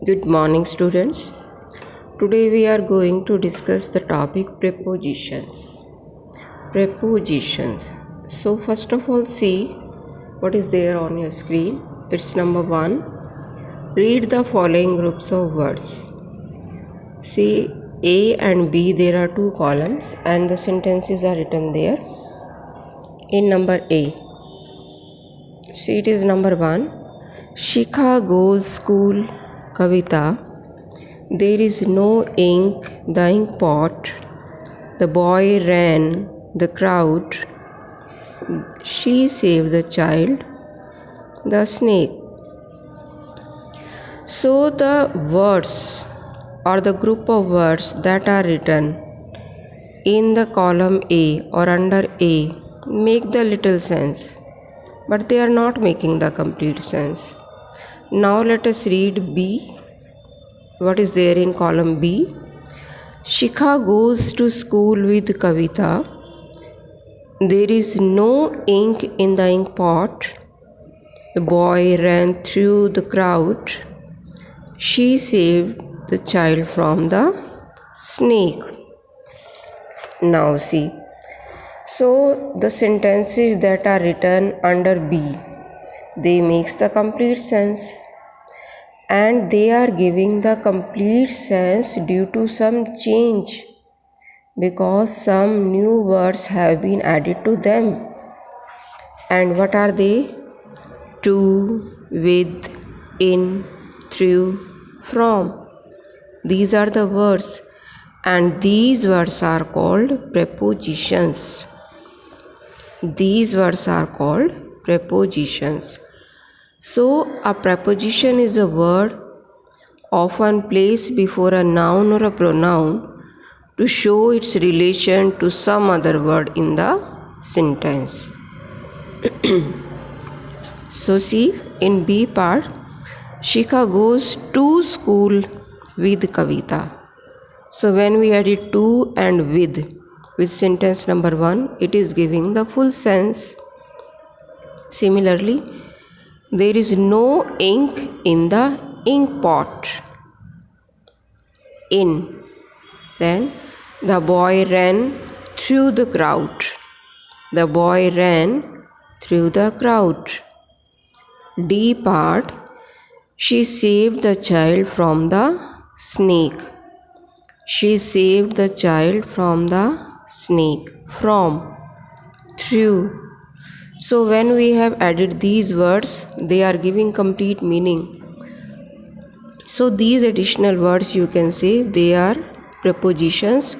Good morning, students. Today we are going to discuss the topic prepositions. Prepositions. So, first of all, see what is there on your screen. It's number 1. Read the following groups of words. See, A and B, there are 2 columns and the sentences are written there. In number A, see, it is number 1. Shikha goes school. Kavita, there is no ink, the ink pot. The boy ran, the crowd. She saved the child, the snake. So the words or the group of words that are written in the column A or under A make the little sense, but they are not making the complete sense. Now let us read B. What is there in column B? Shikha goes to school with Kavita. There is no ink in the ink pot. The boy ran through the crowd. She saved the child from the snake. Now see. So the sentences that are written under B, they makes the complete sense. And they are giving the complete sense due to some change because some new words have been added to them. And what are they? To, with, in, through, from. These are the words, and these words are called prepositions. These words are called prepositions. So, a preposition is a word often placed before a noun or a pronoun to show its relation to some other word in the sentence. So, see, in B part, Shikha goes to school with Kavita. So, when we added to and with sentence number 1, it is giving the full sense. Similarly, there is no ink in the ink pot. In. Then the boy ran through the crowd. The boy ran through the crowd. D part. She saved the child from the snake. She saved the child from the snake. From. Through. So when we have added these words, they are giving complete meaning. So these additional words, you can say they are prepositions.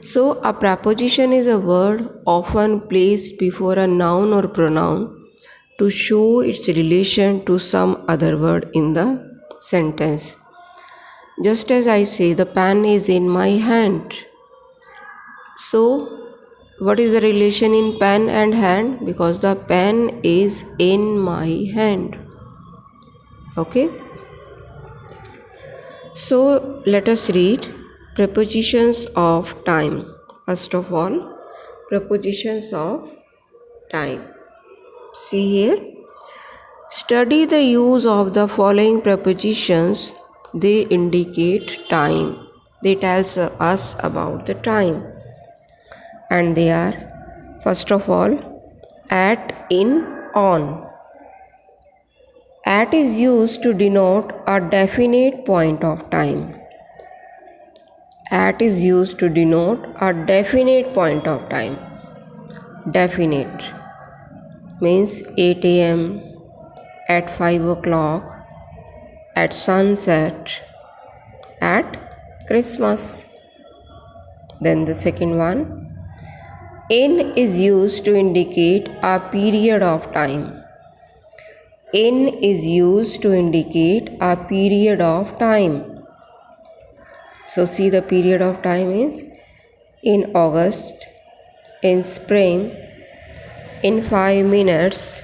So a preposition is a word often placed before a noun or pronoun to show its relation to some other word in the sentence. Just as I say, the pen is in my hand. So what is the relation in pen and hand? Because the pen is in my hand. Okay. So let us read prepositions of time. First of all, prepositions of time. See here. Study the use of the following prepositions. They indicate time. They tell us about the time. And they are, first of all, at, in, on. At is used to denote a definite point of time. At is used to denote a definite point of time. Definite means 8 a.m., at 5 o'clock, at sunset, at Christmas. Then the second one, in is used to indicate a period of time. In is used to indicate a period of time. So see, the period of time is in August, in spring, in 5 minutes,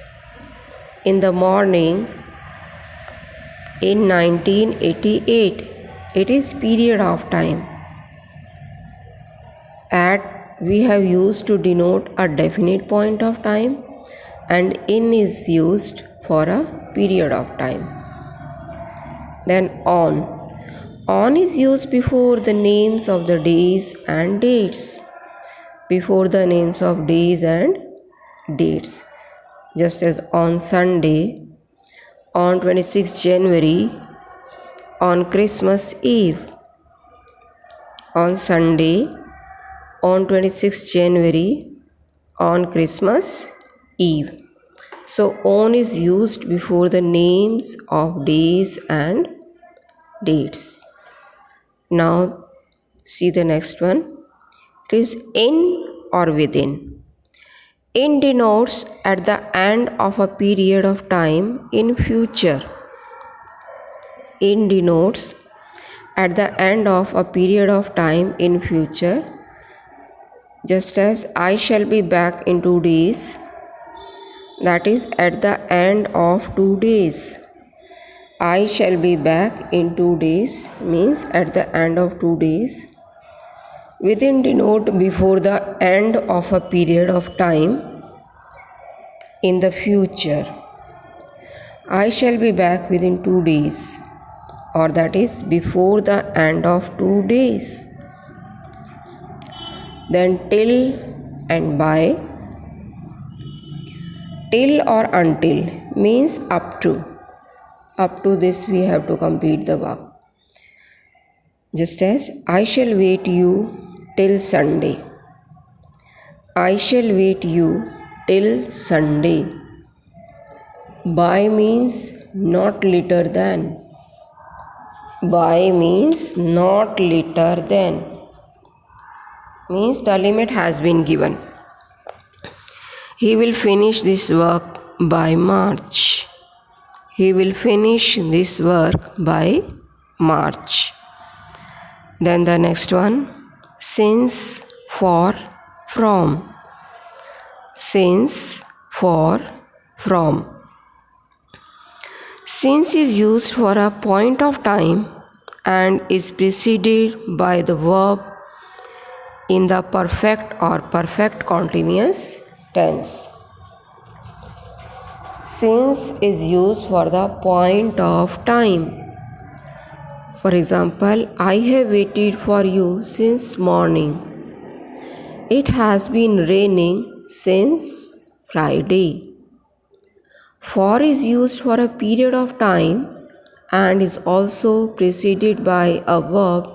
in the morning, in 1988. It is period of time. At we have used to denote a definite point of time, and in is used for a period of time. Then on. On is used before the names of the days and dates. Before the names of days and dates. Just as on Sunday, on 26th January, on Christmas Eve. On Sunday, on 26th January, on Christmas Eve. So on is used before the names of days and dates. Now see the next one. It is in or within. In denotes at the end of a period of time in future. In denotes at the end of a period of time in future. Just as I shall be back in 2 days. That is at the end of 2 days. I shall be back in 2 days means at the end of 2 days. Within denote before the end of a period of time in the future. I shall be back within 2 days, or that is before the end of 2 days. Then till and by. Till or until means up to. Up to this we have to complete the work. Just as I shall wait you till Sunday. I shall wait you till Sunday. By means not later than. By means not later than. Means the limit has been given. He will finish this work by March. He will finish this work by March. Then the next one, since, for, from. Since, for, from. Since is used for a point of time and is preceded by the verb in the perfect or perfect continuous tense. Since is used for the point of time. For example, I have waited for you since morning. It has been raining since Friday. For is used for a period of time and is also preceded by a verb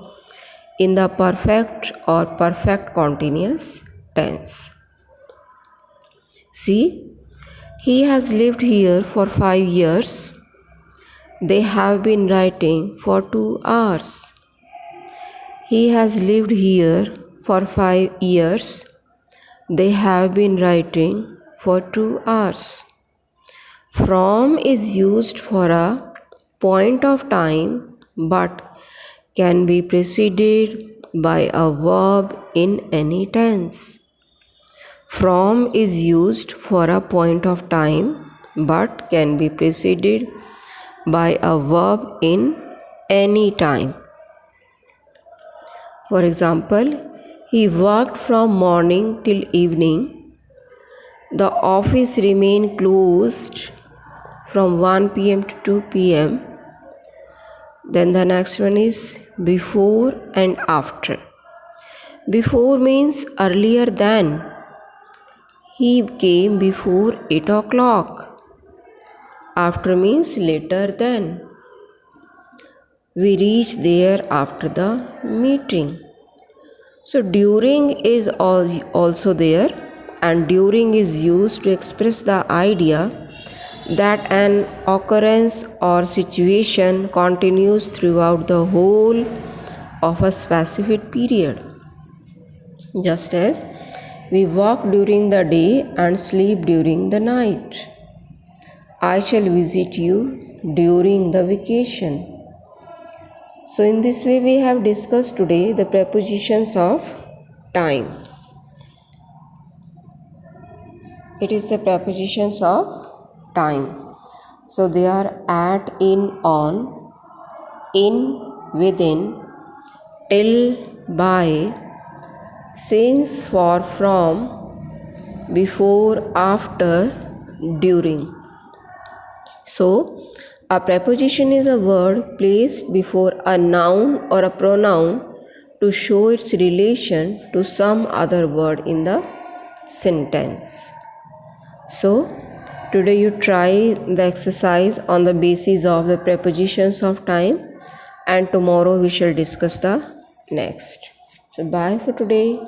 in the perfect or perfect continuous tense. See, he has lived here for 5 years. They have been writing for 2 hours. He has lived here for 5 years. They have been writing for 2 hours. From is used for a point of time but can be preceded by a verb in any tense. From is used for a point of time but can be preceded by a verb in any time. For example, he worked from morning till evening. The office remained closed from 1 p.m. to 2 p.m. Then the next one is before and after. Before means earlier than. He came before 8 o'clock. After means later than. We reached there after the meeting. So during is also there, and during is used to express the idea that an occurrence or situation continues throughout the whole of a specific period. Just as we work during the day and sleep during the night. I shall visit you during the vacation. So in this way we have discussed today the prepositions of time. It is the prepositions of time. So they are at, in, on, in, within, till, by, since, for, from, before, after, during. So A preposition is a word placed before a noun or a pronoun to show its relation to some other word in the sentence. So, today you try the exercise on the basis of the prepositions of time, and tomorrow we shall discuss the next. So, bye for today.